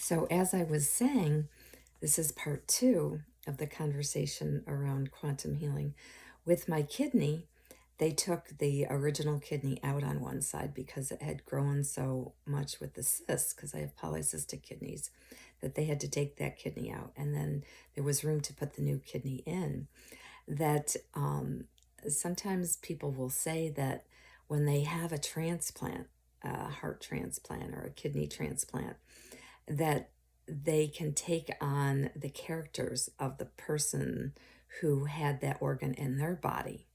So, as I was saying, this is part two of the conversation around quantum healing. With my kidney, they took the original kidney out on one side because it had grown so much with the cysts, because I have polycystic kidneys, that they had to take that kidney out. And then there was room to put the new kidney in. That sometimes people will say that when they have a transplant, a heart transplant or a kidney transplant, that they can take on the characters of the person who had that organ in their body.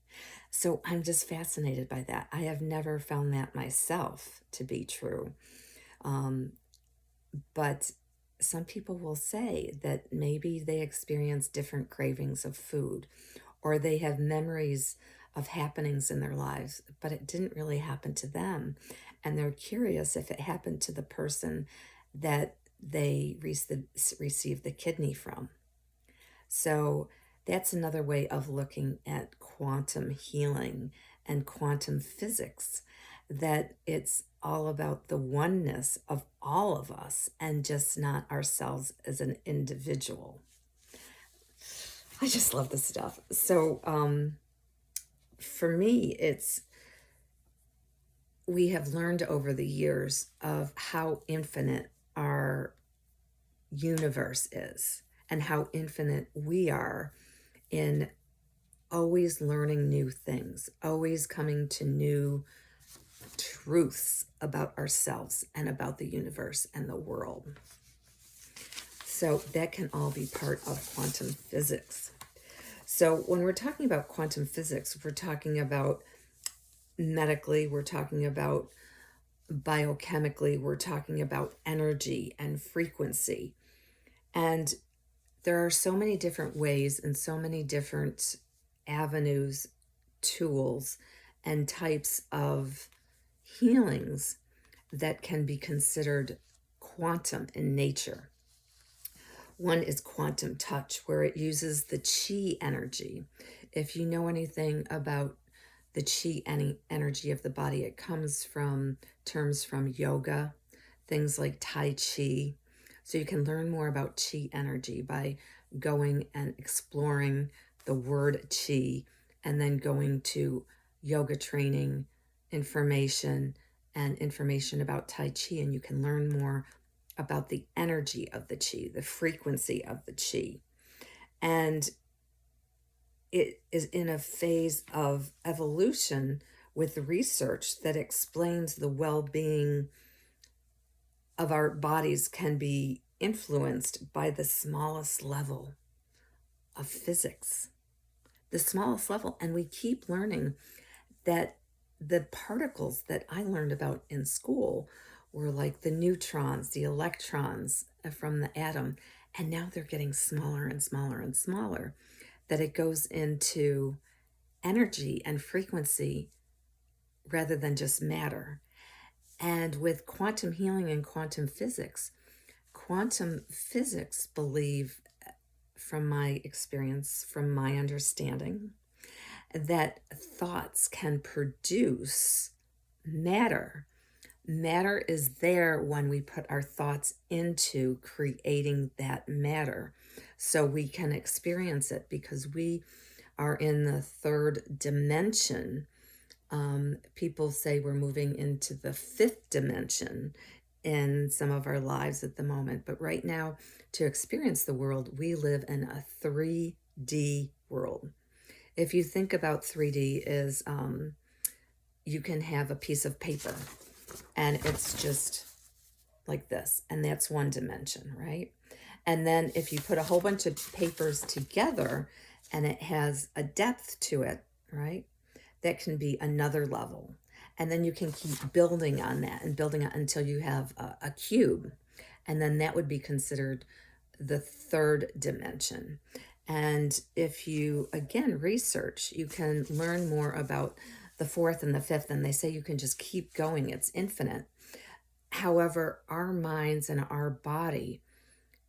So I'm just fascinated by that. I have never found that myself to be true. Um, but some people will say that maybe they experience different cravings of food or they have memories of happenings in their lives, but it didn't really happen to them. And they're curious if it happened to the person that they received the kidney from. So that's another way of looking at quantum healing and quantum physics, that it's all about the oneness of all of us and just not ourselves as an individual. I just love this stuff. So, for me, it's we have learned over the years of how infinite our universe is and how infinite we are in always learning new things, always coming to new truths about ourselves and about the universe and the world. So that can all be part of quantum physics. So when we're talking about quantum physics, we're talking about medically, we're talking about biochemically, we're talking about energy and frequency. And there are so many different ways and so many different avenues, tools, and types of healings that can be considered quantum in nature. One is quantum touch, where it uses the chi energy. If you know anything about the chi energy of the body, it comes from terms from yoga, things like Tai Chi. So you can learn more about chi energy by going and exploring the word chi and then going to yoga training information and information about Tai Chi, and you can learn more about the energy of the chi, the frequency of the chi. And it is in a phase of evolution with research that explains the well-being of our bodies can be influenced by the smallest level of physics, the smallest level. And we keep learning that the particles that I learned about in school were like the neutrons, the electrons from the atom, and now they're getting smaller and smaller and smaller, that it goes into energy and frequency rather than just matter. And with quantum healing and quantum physics believe, from my experience, from my understanding, that thoughts can produce matter. Matter is there when we put our thoughts into creating that matter. So we can experience it because we are in the third dimension. People say we're moving into the fifth dimension in some of our lives at the moment. But right now, to experience the world, we live in a 3D world. If you think about 3D is you can have a piece of paper and it's just like this, and that's one dimension, right? And then if you put a whole bunch of papers together and it has a depth to it, right? That can be another level. And then you can keep building on that and building it until you have a cube. And then that would be considered the third dimension. And if you, again, research, you can learn more about the fourth and the fifth. And they say you can just keep going, it's infinite. However, our minds and our body,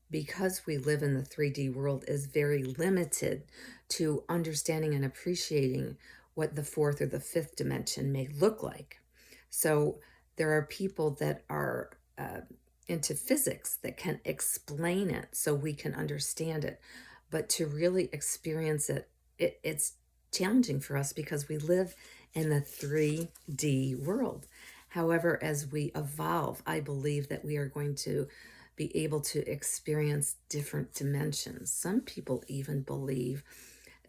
because we live in the 3D world, is very limited to understanding and appreciating what the fourth or the fifth dimension may look like. So there are people that are into physics that can explain it so we can understand it. But to really experience it, it's challenging for us because we live in the 3D world. However, as we evolve, I believe that we are going to be able to experience different dimensions. Some people even believe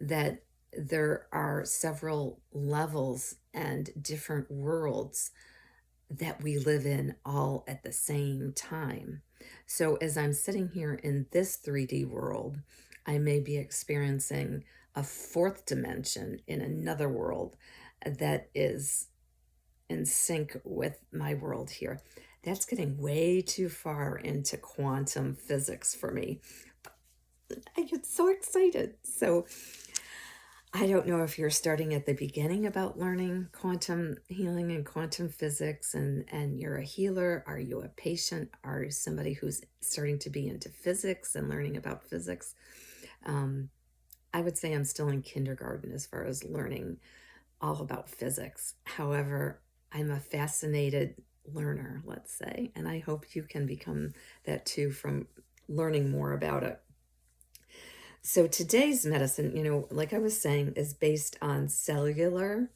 that there are several levels and different worlds that we live in all at the same time. So, as I'm sitting here in this 3D world, I may be experiencing a fourth dimension in another world that is in sync with my world here. That's getting way too far into quantum physics for me. I get so excited. So, I don't know if you're starting at the beginning about learning quantum healing and quantum physics, and you're a healer. Are you a patient? Are you somebody who's starting to be into physics and learning about physics? Um, I would say I'm still in kindergarten as far as learning all about physics. However, I'm a fascinated learner, let's say, and I hope you can become that too from learning more about it. So today's medicine, like I was saying, is based on cellular,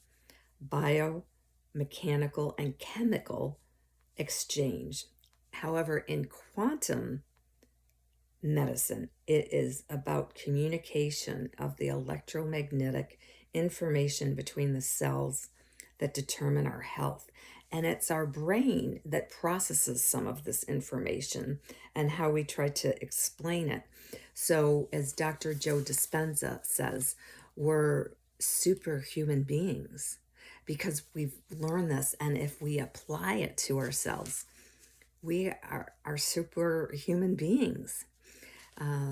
biomechanical, and chemical exchange. However, in quantum medicine, it is about communication of the electromagnetic information between the cells that determine our health. And it's our brain that processes some of this information and how we try to explain it. So, as Dr. Joe Dispenza says, we're superhuman beings because we've learned this. And if we apply it to ourselves, we are superhuman beings.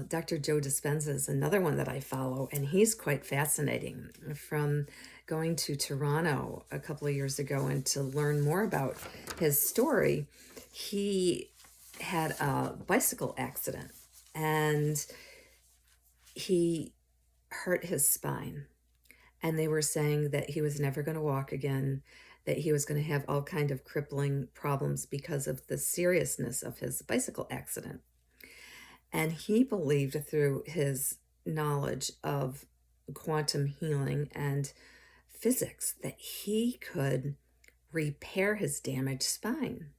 Dr. Joe Dispenza is another one that I follow, and he's quite fascinating. From going to Toronto a couple of years ago and to learn more about his story, he had a bicycle accident and he hurt his spine. And they were saying that he was never going to walk again, that he was going to have all kind of crippling problems because of the seriousness of his bicycle accident. And he believed through his knowledge of quantum healing and physics that he could repair his damaged spine.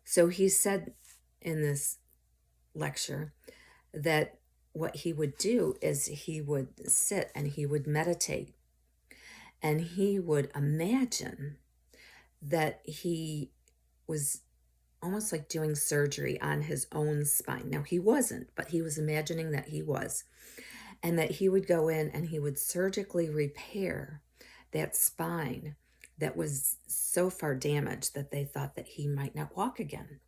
So he said in this lecture that what he would do is he would sit and he would meditate and he would imagine that he was almost like doing surgery on his own spine. Now, he wasn't, but he was imagining that he was. And that he would go in and he would surgically repair that spine that was so far damaged that they thought that he might not walk again.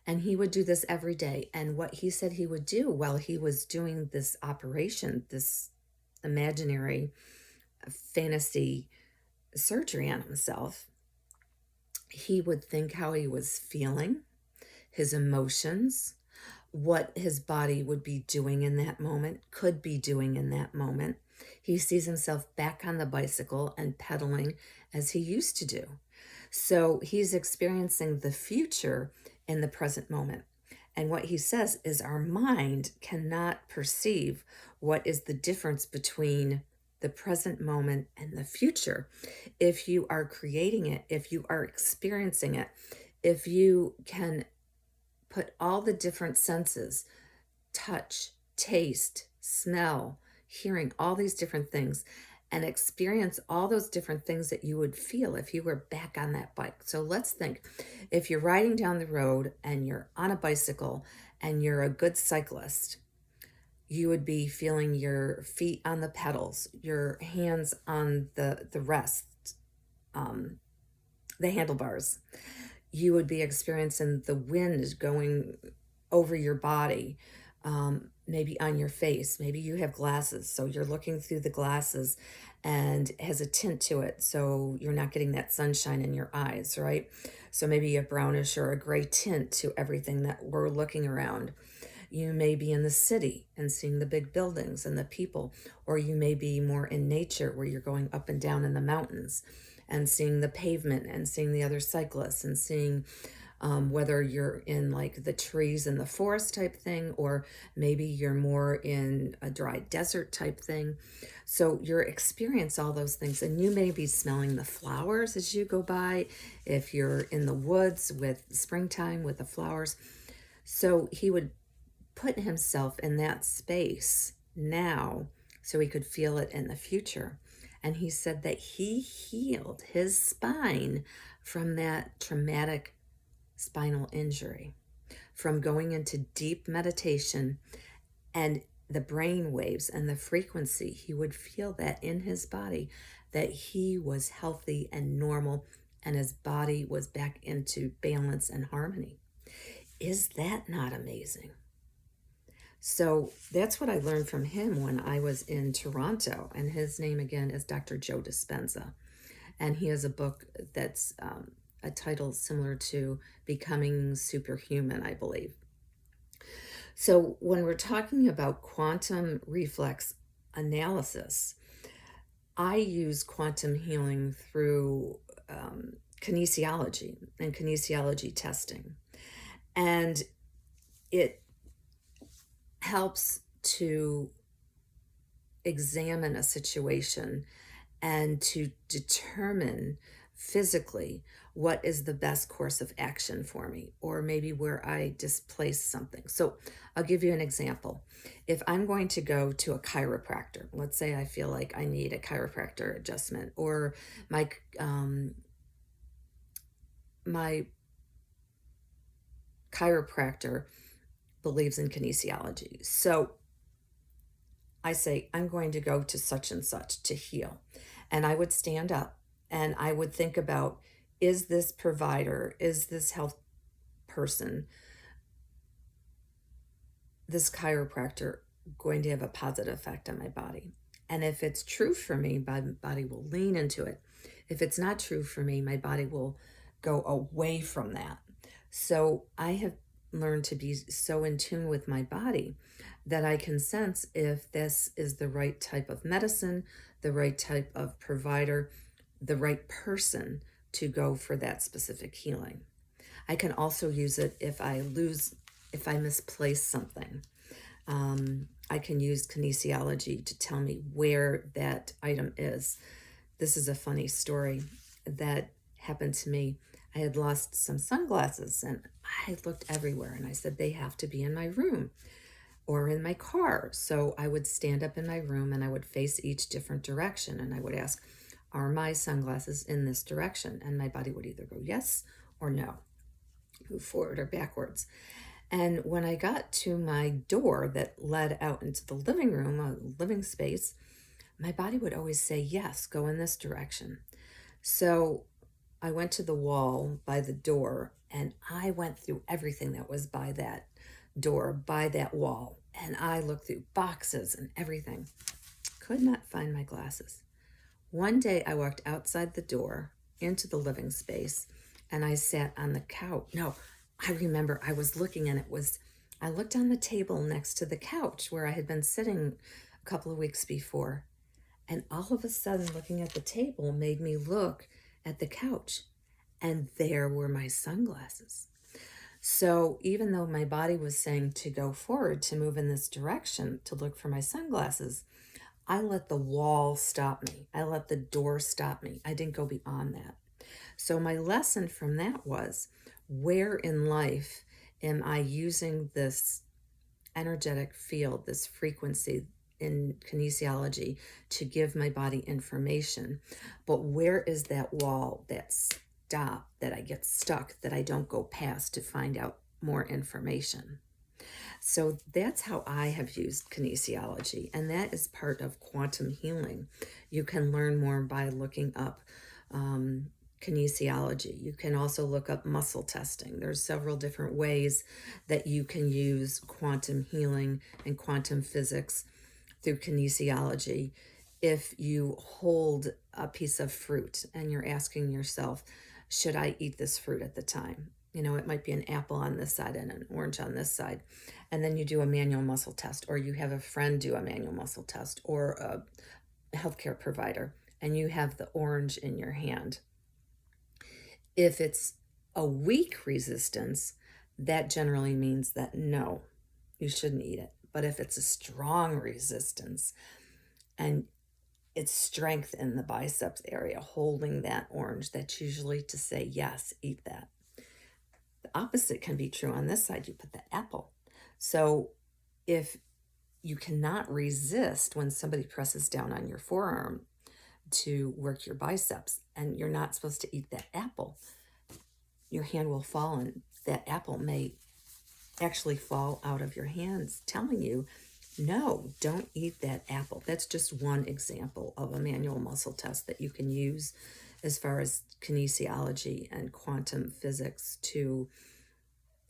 And he would do this every day. And what he said he would do while he was doing this operation, this imaginary fantasy surgery on himself, he would think how he was feeling, his emotions, what his body would be doing in that moment, could be doing in that moment. He sees himself back on the bicycle and pedaling as he used to do. So he's experiencing the future in the present moment. And what he says is our mind cannot perceive what is the difference between the present moment and the future. If you are creating it, if you are experiencing it, if you can put all the different senses, touch, taste, smell, hearing, all these different things, and experience all those different things that you would feel if you were back on that bike. So let's think, if you're riding down the road and you're on a bicycle and you're a good cyclist, you would be feeling your feet on the pedals, your hands on the rest, the handlebars. You would be experiencing the wind going over your body, maybe on your face. Maybe you have glasses, so you're looking through the glasses and it has a tint to it, so you're not getting that sunshine in your eyes, right? So maybe a brownish or a gray tint to everything that we're looking around. You may be in the city and seeing the big buildings and the people, or you may be more in nature where you're going up and down in the mountains and seeing the pavement and seeing the other cyclists and seeing whether you're in like the trees in the forest type thing, or maybe you're more in a dry desert type thing. So you're experience all those things, and you may be smelling the flowers as you go by if you're in the woods with springtime with the flowers. So he would put himself in that space now so he could feel it in the future. And he said that he healed his spine from that traumatic spinal injury, from going into deep meditation, and the brain waves and the frequency, he would feel that in his body, that he was healthy and normal, and his body was back into balance and harmony. Is that not amazing? So that's what I learned from him when I was in Toronto. And his name again is Dr. Joe Dispenza. And he has a book that's a title similar to Becoming Superhuman, I believe. So when we're talking about quantum reflex analysis, I use quantum healing through kinesiology and kinesiology testing. And it helps to examine a situation and to determine physically what is the best course of action for me, or maybe where I displace something. So I'll give you an example. If I'm going to go to a chiropractor, let's say I feel like I need a chiropractor adjustment, or my my chiropractor believes in kinesiology. So I say, I'm going to go to such and such to heal. And I would stand up and I would think about, is this provider, is this health person, this chiropractor going to have a positive effect on my body? And if it's true for me, my body will lean into it. If it's not true for me, my body will go away from that. So I have learned to be so in tune with my body that I can sense if this is the right type of medicine, the right type of provider, the right person to go for that specific healing. I can also use it if I misplace something. I can use kinesiology to tell me where that item is. This is a funny story that happened to me. I had lost some sunglasses and I looked everywhere and I said, they have to be in my room or in my car. So I would stand up in my room and I would face each different direction and I would ask, are my sunglasses in this direction? And my body would either go yes or no, move forward or backwards. And when I got to my door that led out into the living room, a living space, my body would always say, yes, go in this direction. So I went to the wall by the door and I went through everything that was by that door, by that wall. And I looked through boxes and everything. Could not find my glasses. One day I walked outside the door into the living space and I sat on the couch. No, I remember I was looking and I looked on the table next to the couch where I had been sitting a couple of weeks before. And all of a sudden, looking at the table made me look at the couch, and there were my sunglasses. So even though my body was saying to go forward, to move in this direction, to look for my sunglasses, I let the wall stop me. I let the door stop me. I didn't go beyond that. So my lesson from that was, where in life am I using this energetic field, this frequency in kinesiology to give my body information? But where is that wall, that stop, that I get stuck, that I don't go past to find out more information? So that's how I have used kinesiology, and that is part of quantum healing. You can learn more by looking up kinesiology. You can also look up muscle testing. There's several different ways that you can use quantum healing and quantum physics through kinesiology. If you hold a piece of fruit and you're asking yourself, should I eat this fruit at the time? You know, it might be an apple on this side and an orange on this side. And then you do a manual muscle test, or you have a friend do a manual muscle test, or a healthcare provider, and you have the orange in your hand. If it's a weak resistance, that generally means that no, you shouldn't eat it. But if it's a strong resistance and it's strength in the biceps area holding that orange, that's usually to say, yes, eat that. The opposite can be true on this side. You put the apple. So if you cannot resist when somebody presses down on your forearm to work your biceps and you're not supposed to eat that apple, your hand will fall and that apple may actually fall out of your hands, telling you, no, don't eat that apple. That's just one example of a manual muscle test that you can use as far as kinesiology and quantum physics to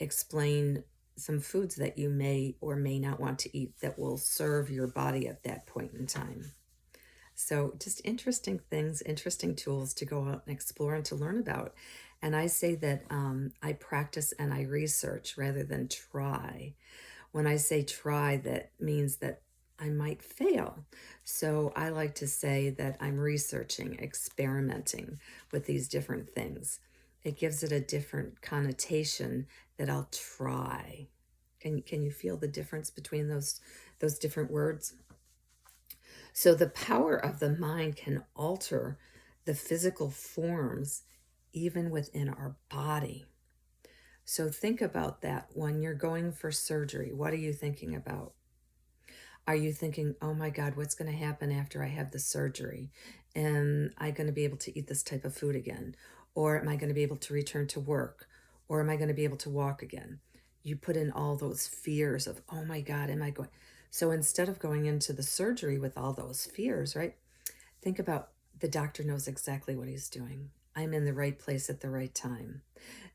explain some foods that you may or may not want to eat that will serve your body at that point in time. So just interesting things, interesting tools to go out and explore and to learn about. And I say that I practice and I research rather than try. When I say try, that means that I might fail. So I like to say that I'm researching, experimenting with these different things. It gives it a different connotation that I'll try. Can you feel the difference between those different words? So the power of the mind can alter the physical forms even within our body. So think about that when you're going for surgery. What are you thinking about? Are you thinking, oh my God, what's going to happen after I have the surgery? Am I going to be able to eat this type of food again? Or am I going to be able to return to work? Or am I going to be able to walk again? You put in all those fears of, oh my God, am I going? So instead of going into the surgery with all those fears, right? Think about the doctor knows exactly what he's doing. I'm in the right place at the right time.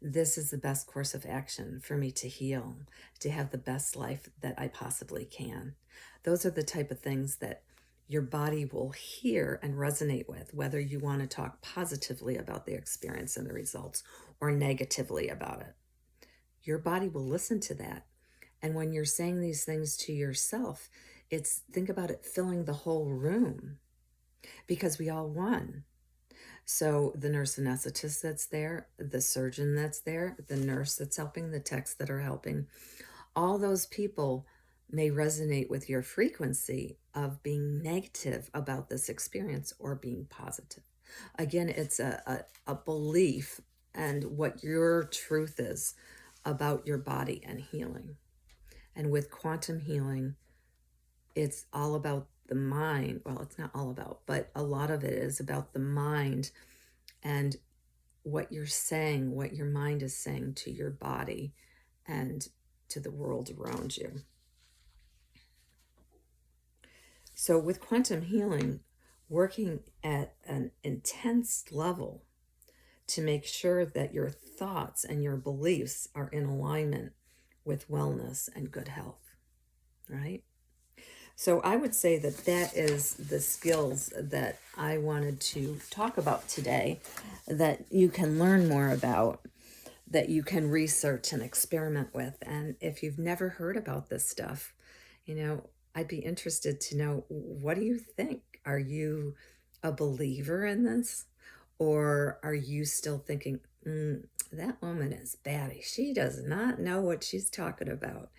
This is the best course of action for me to heal, to have the best life that I possibly can. Those are the type of things that your body will hear and resonate with, whether you want to talk positively about the experience and the results or negatively about it. Your body will listen to that. And when you're saying these things to yourself, think about it filling the whole room because we all won. So the nurse anesthetist that's there, the surgeon that's there, the nurse that's helping, the techs that are helping, all those people may resonate with your frequency of being negative about this experience or being positive. Again, it's a belief and what your truth is about your body and healing. And with quantum healing, it's all about the mind. Well, it's not all about, but a lot of it is about the mind and what you're saying, what your mind is saying to your body and to the world around you. So with quantum healing, working at an intense level to make sure that your thoughts and your beliefs are in alignment with wellness and good health, right? So I would say that that is the skills that I wanted to talk about today that you can learn more about, that you can research and experiment with. And if you've never heard about this stuff, I'd be interested to know, what do you think? Are you a believer in this? Or are you still thinking, that woman is batty. She does not know what she's talking about.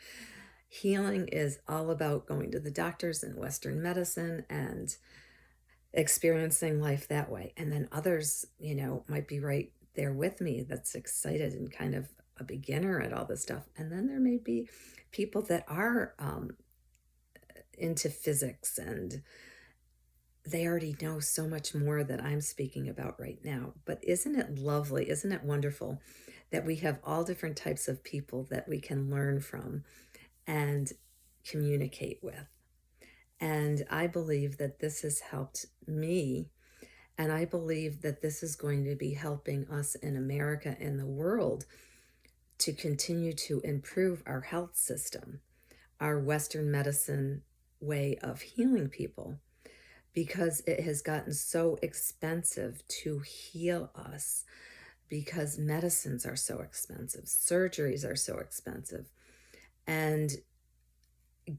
Healing is all about going to the doctors and Western medicine and experiencing life that way. And then others, might be right there with me that's excited and kind of a beginner at all this stuff. And then there may be people that are into physics and they already know so much more that I'm speaking about right now. But isn't it lovely? Isn't it wonderful that we have all different types of people that we can learn from and communicate with? And I believe that this has helped me. And I believe that this is going to be helping us in America and the world to continue to improve our health system, our Western medicine way of healing people, because it has gotten so expensive to heal us, because medicines are so expensive, surgeries are so expensive, and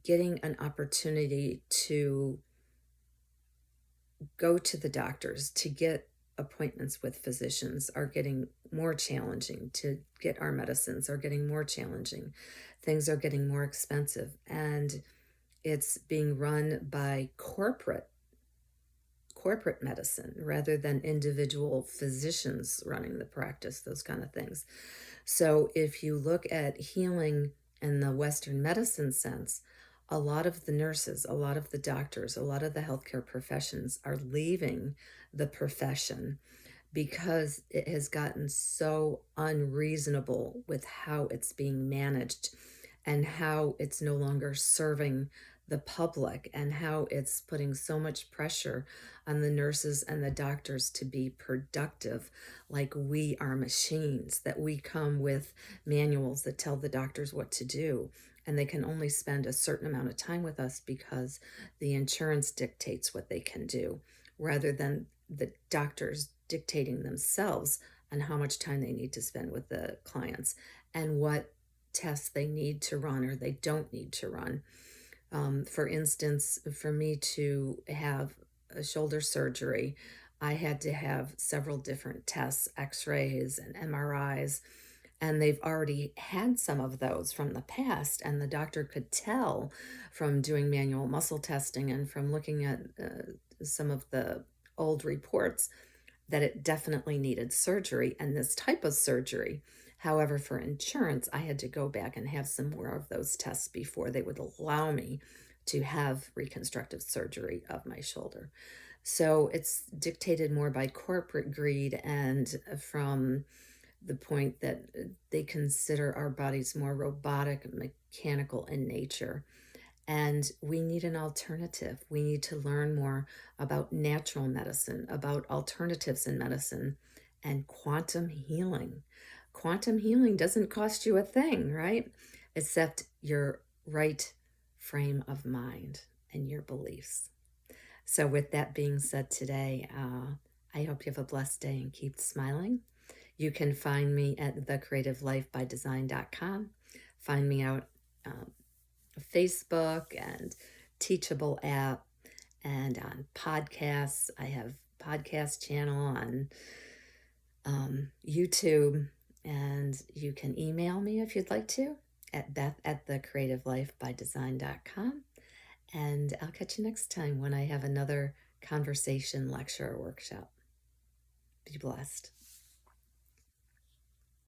getting an opportunity to go to the doctors, to get appointments with physicians are getting more challenging to get our medicines, are getting more challenging. Things are getting more expensive, and it's being run by corporate medicine rather than individual physicians running the practice, those kind of things. So if you look at healing in the Western medicine sense, a lot of the nurses, a lot of the doctors, a lot of the healthcare professions are leaving the profession because it has gotten so unreasonable with how it's being managed and how it's no longer serving the public and how it's putting so much pressure on the nurses and the doctors to be productive, like we are machines, that we come with manuals that tell the doctors what to do. And they can only spend a certain amount of time with us because the insurance dictates what they can do, rather than the doctors dictating themselves on how much time they need to spend with the clients and what tests they need to run or they don't need to run. For instance, for me to have a shoulder surgery, I had to have several different tests, x-rays and MRIs, and they've already had some of those from the past, and the doctor could tell from doing manual muscle testing and from looking at some of the old reports that it definitely needed surgery and this type of surgery. However, for insurance, I had to go back and have some more of those tests before they would allow me to have reconstructive surgery of my shoulder. So it's dictated more by corporate greed and from the point that they consider our bodies more robotic, mechanical in nature. And we need an alternative. We need to learn more about natural medicine, about alternatives in medicine, and quantum healing. Quantum healing doesn't cost you a thing, right? Except your right frame of mind and your beliefs. So, with that being said today, I hope you have a blessed day and keep smiling. You can find me at thecreativelifebydesign.com. Find me out Facebook and Teachable app and on podcasts. I have podcast channel on YouTube, and you can email me if you'd like to at beth@thecreativelifebydesign.com. And I'll catch you next time when I have another conversation, lecture, or workshop. Be blessed.